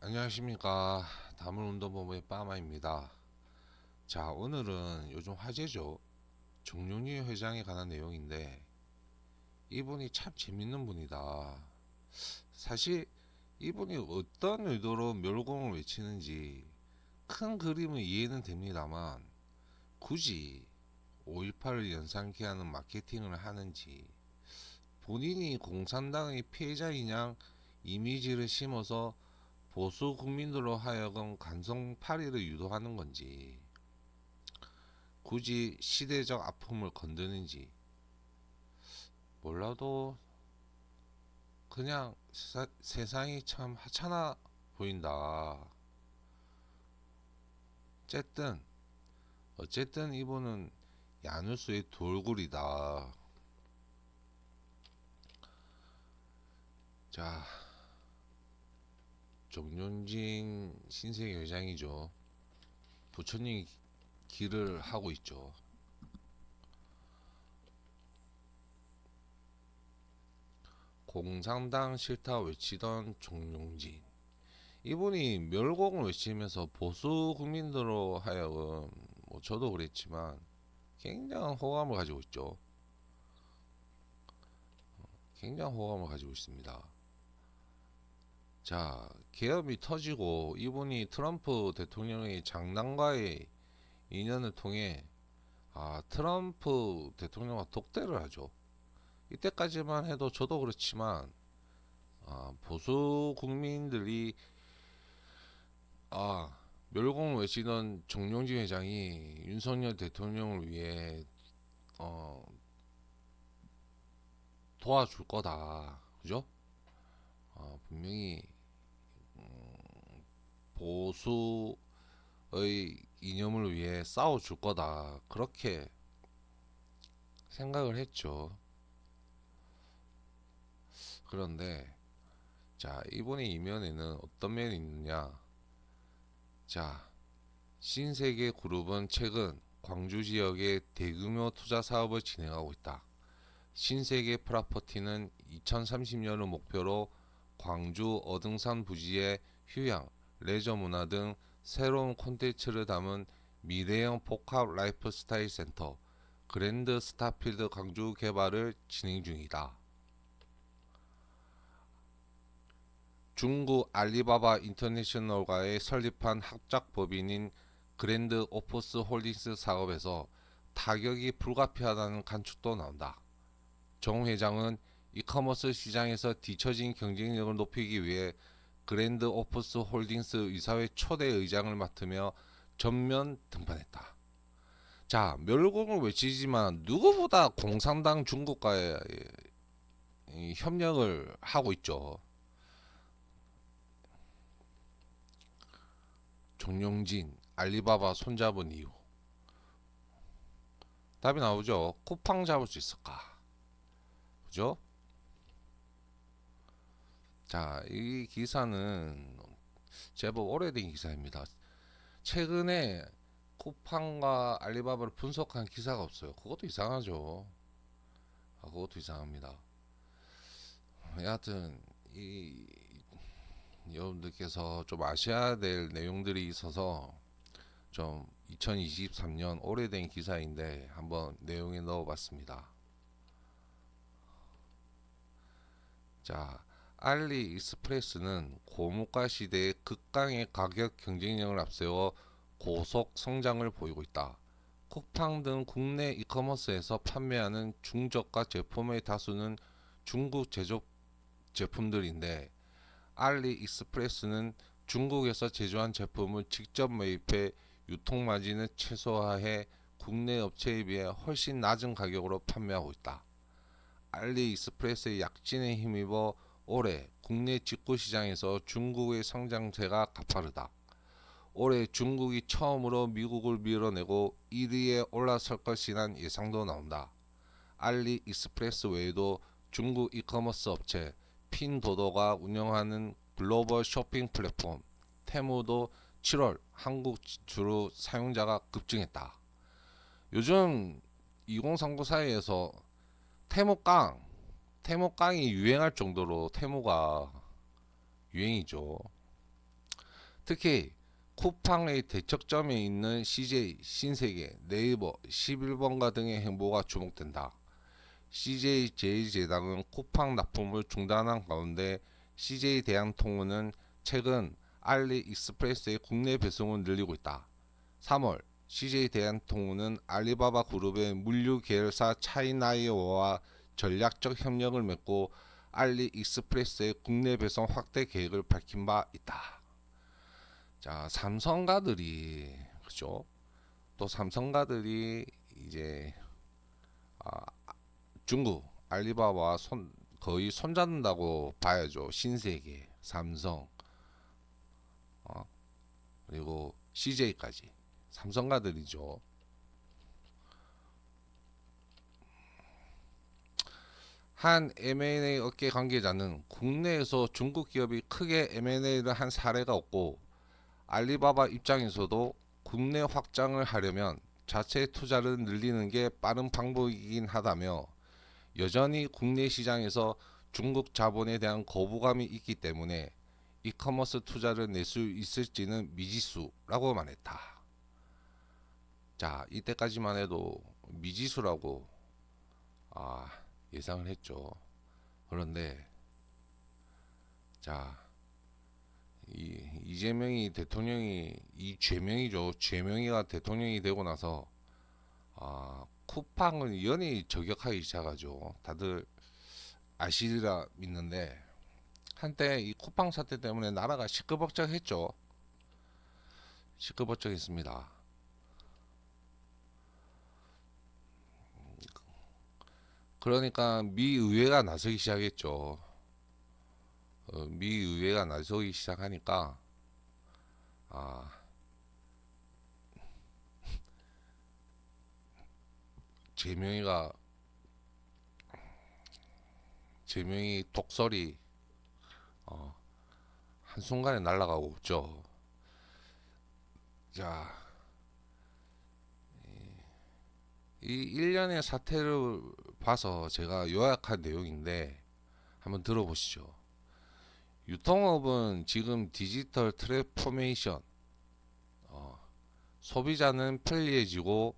안녕하십니까. 다문운동본부의 빠마입니다. 자, 오늘은 요즘 화제죠. 정용리 회장에 관한 내용인데, 이분이 참 재밌는 분이다. 사실 이분이 어떤 의도로 멸공을 외치는지 큰 그림은 이해는 됩니다만, 굳이 5.18을 연상케 하는 마케팅을 하는지, 본인이 공산당의 피해자이냐 이미지를 심어서 보수 국민들로 하여금 간성파리를 유도하는 건지, 굳이 시대적 아픔을 건드는지 몰라도 그냥 세상이 참 하찮아 보인다. 어쨌든 이분은 야누스의 돌굴이다. 자, 정윤진 신세계 회장이죠. 부처님 길을 하고 있죠. 공산당 싫다 외치던 정용진, 이분이 멸공을 외치면서 보수 국민들로 하여금, 뭐 저도 그랬지만 굉장한 호감을 가지고 있죠. 굉장한 호감을 가지고 있습니다. 자, 계엄이 터지고 이분이 트럼프 대통령의 장남과의 인연을 통해 트럼프 대통령과 독대를 하죠. 이때까지만 해도 저도 그렇지만 보수 국민들이 멸공을 외치던 정용진 회장이 윤석열 대통령을 위해 어, 도와줄 거다, 그죠? 분명히 보수의 이념을 위해 싸워줄 거다, 그렇게 생각을 했죠. 그런데 자, 이분의 이면에는 어떤 면이 있느냐. 자, 신세계 그룹은 최근 광주 지역에 대규모 투자 사업을 진행하고 있다. 신세계 프라퍼티는 2030년을 목표로 광주 어등산 부지에 휴양, 레저 문화 등 새로운 콘텐츠를 담은 미래형 복합 라이프스타일 센터 그랜드 스타필드 광주 개발을 진행 중이다. 중국 알리바바 인터내셔널과의 설립한 합작 법인인 그랜드 오포스 홀딩스 사업에서 타격이 불가피하다는 관측도 나온다. 정 회장은 이커머스 시장에서 뒤처진 경쟁력을 높이기 위해 그랜드 오포스 홀딩스 이사회 초대 의장을 맡으며 전면 등판했다. 자, 멸공을 외치지만 누구보다 공산당 중국과의 협력을 하고 있죠. 정용진, 알리바바 손잡은 이유. 답이 나오죠. 쿠팡 잡을 수 있을까? 그죠? 자, 이 기사는 제법 오래된 기사입니다. 최근에 쿠팡과 알리바바를 분석한 기사가 없어요. 그것도 이상하죠. 그것도 이상합니다. 여하튼 이 여러분들께서 좀 아셔야 될 내용들이 있어서 좀 2023년 오래된 기사인데 한번 내용에 넣어봤습니다. 자, 알리익스프레스는 고물가 시대에 극강의 가격 경쟁력을 앞세워 고속 성장을 보이고 있다. 쿠팡 등 국내 이커머스에서 판매하는 중저가 제품의 다수는 중국 제조 제품들인데, 알리익스프레스는 중국에서 제조한 제품을 직접 매입해 유통 마진을 최소화해 국내 업체에 비해 훨씬 낮은 가격으로 판매하고 있다. 알리익스프레스의 약진에 힘입어 올해 국내 직구 시장에서 중국의 성장세가 가파르다. 올해 중국이 처음으로 미국을 밀어내고 1위에 올라설 것이란 예상도 나온다. 알리익스프레스 외에도 중국 이커머스 업체 핀도도가 운영하는 글로벌 쇼핑 플랫폼 테무도 7월 한국 진출후 사용자가 급증했다. 요즘 2039 사이에서 테무깡, 테무깡이 유행할 정도로 테무가 유행이죠. 특히 쿠팡의 대척점에 있는 CJ, 신세계, 네이버, 11번가 등의 행보가 주목된다. CJ 제2제당은 쿠팡 납품을 중단한 가운데 CJ 대한통운은 최근 알리익스프레스의 국내 배송을 늘리고 있다. 3월 CJ 대한통운은 알리바바 그룹의 물류 계열사 차이나이어와 전략적 협력을 맺고 알리익스프레스의 국내 배송 확대 계획을 밝힌 바 있다. 자, 삼성가들이 그죠? 또 삼성가들이 이제 중국 알리바바와 거의 손잡는다고 봐야죠. 신세계, 삼성, 어, 그리고 CJ까지 삼성가들이죠. 한 M&A 업계 관계자는 국내에서 중국 기업이 크게 M&A를 한 사례가 없고 알리바바 입장에서도 국내 확장을 하려면 자체 투자를 늘리는 게 빠른 방법이긴 하다며 여전히 국내 시장에서 중국 자본에 대한 거부감이 있기 때문에 이커머스 투자를 낼 수 있을지는 미지수라고 말했다. 자, 이때까지만 해도 미지수라고 예상을 했죠. 그런데 자, 이재명이 대통령이 죄명이죠. 죄명이가 대통령이 되고 나서 쿠팡을 연이 저격하기 시작하죠. 다들 아시리라 믿는데 한때 이 쿠팡 사태 때문에 나라가 시끌벅적했죠. 시끌벅적했습니다. 그러니까 미 의회가 나서기 시작했죠. 미 의회가 나서기 시작하니까 아, 제명이가 제명이 독설이 한순간에 날아가고 있죠. 자, 이 일련의 사태를 봐서 제가 요약한 내용인데 한번 들어보시죠. 유통업은 지금 디지털 트랜스포메이션, 소비자는 편리해지고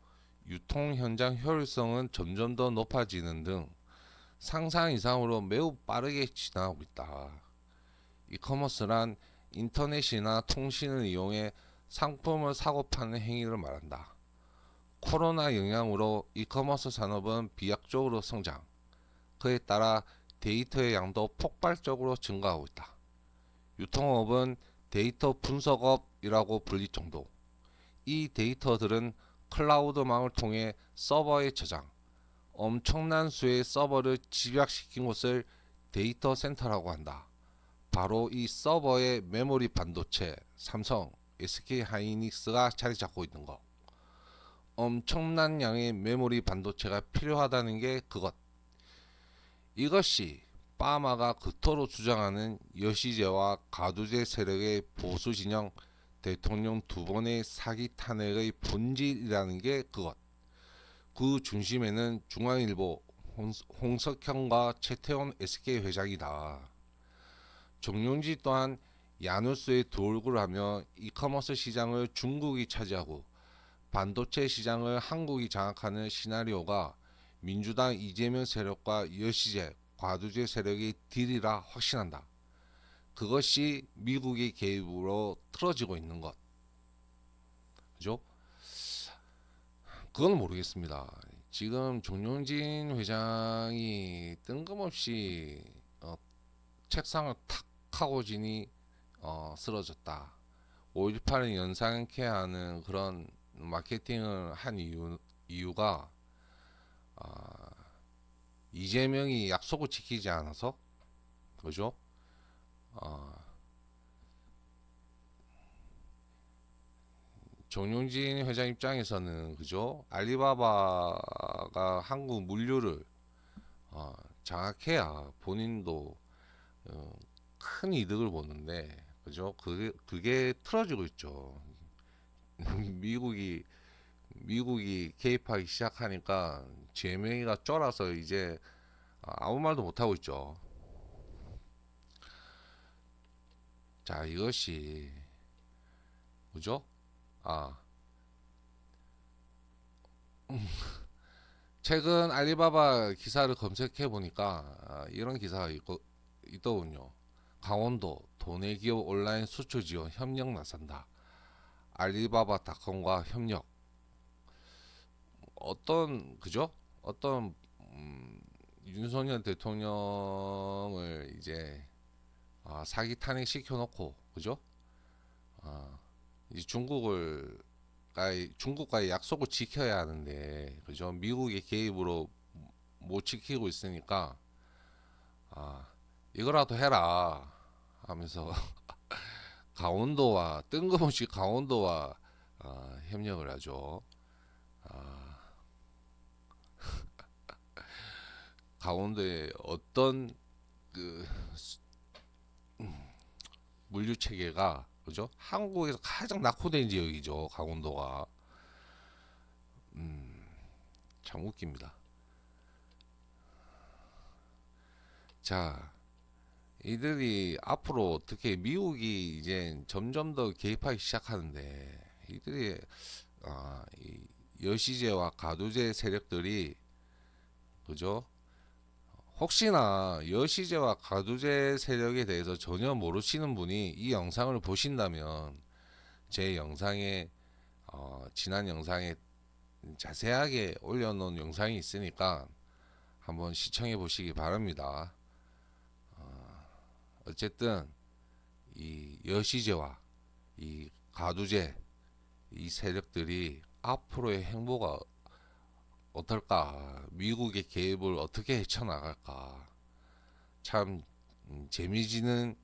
유통 현장 효율성은 점점 더 높아지는 등 상상 이상으로 매우 빠르게 진화하고 있다. 이커머스란 인터넷이나 통신을 이용해 상품을 사고 파는 행위를 말한다. 코로나 영향으로 이커머스 산업은 비약적으로 성장, 그에 따라 데이터의 양도 폭발적으로 증가하고 있다. 유통업은 데이터 분석업이라고 불릴 정도. 이 데이터들은 클라우드망을 통해 서버에 저장, 엄청난 수의 서버를 집약시킨 곳을 데이터 센터라고 한다. 바로 이 서버의 메모리 반도체, 삼성, SK 하이닉스가 자리 잡고 있는 것. 엄청난 양의 메모리 반도체가 필요하다는 게 그것. 이것이 파마가 그토록 주장하는 여시제와 가두제 세력의 보수 진영 대통령 두 번의 사기 탄핵의 본질이라는 게 그것. 그 중심에는 중앙일보 홍석현과 최태원 SK 회장이다. 정용지 또한 야누스의 두 얼굴을 하며 이커머스 시장을 중국이 차지하고 반도체 시장을 한국이 장악하는 시나리오가 민주당 이재명 세력과 여시제, 과두제 세력의 딜이라 확신한다. 그것이 미국의 개입으로 틀어지고 있는 것. 그죠? 그건 모르겠습니다. 지금 정용진 회장이 뜬금없이 책상을 탁 하고 지니 쓰러졌다. 5.18을 연상케 하는 그런 마케팅을 한 이유가 이재명이 약속을 지키지 않아서 그죠? 정용진 회장 입장에서는 그죠? 알리바바가 한국 물류를 장악해야 본인도 큰 이득을 보는데 그죠? 그게 틀어지고 있죠. 미국이 개입하기 시작하니까 제명이가 쫄아서 이제 아무 말도 못 하고 있죠. 자, 이것이 그죠? 아, 최근 알리바바 기사를 검색해 보니까 이런 기사가 있더군요. 강원도 도내 기업 온라인 수출 지원 협력 나선다. 알리바바닷컴과 협력. 어떤 그죠? 어떤 윤석열 대통령을 이제 사기 탄핵 시켜놓고 그죠? 이제 중국과의 약속을 지켜야 하는데 그죠? 미국의 개입으로 못 지키고 있으니까 이거라도 해라 하면서 강원도와 뜬금없이 강원도와 협력을 하죠. 강원도에 어떤 그 물류 체계가 그죠? 한국에서 가장 낙후된 지역이죠. 강원도가 참 웃깁니다. 자, 이들이 앞으로 어떻게 미국이 이제 점점 더 개입하기 시작하는데 이들이 이 여시제와 가두제 세력들이 그죠? 혹시나 여시제와 가두제 세력에 대해서 전혀 모르시는 분이 이 영상을 보신다면 제 영상에 지난 영상에 자세하게 올려놓은 영상이 있으니까 한번 시청해 보시기 바랍니다. 어쨌든 이 여시제와 이 가두제 이 세력들이 앞으로의 행보가 어떨까? 미국의 개입을 어떻게 헤쳐나갈까? 참 재미지는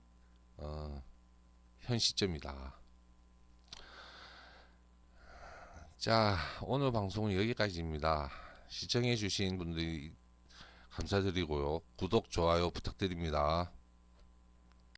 어, 현 시점이다. 자, 오늘 방송은 여기까지입니다. 시청해주신 분들이 감사드리고요. 구독, 좋아요 부탁드립니다.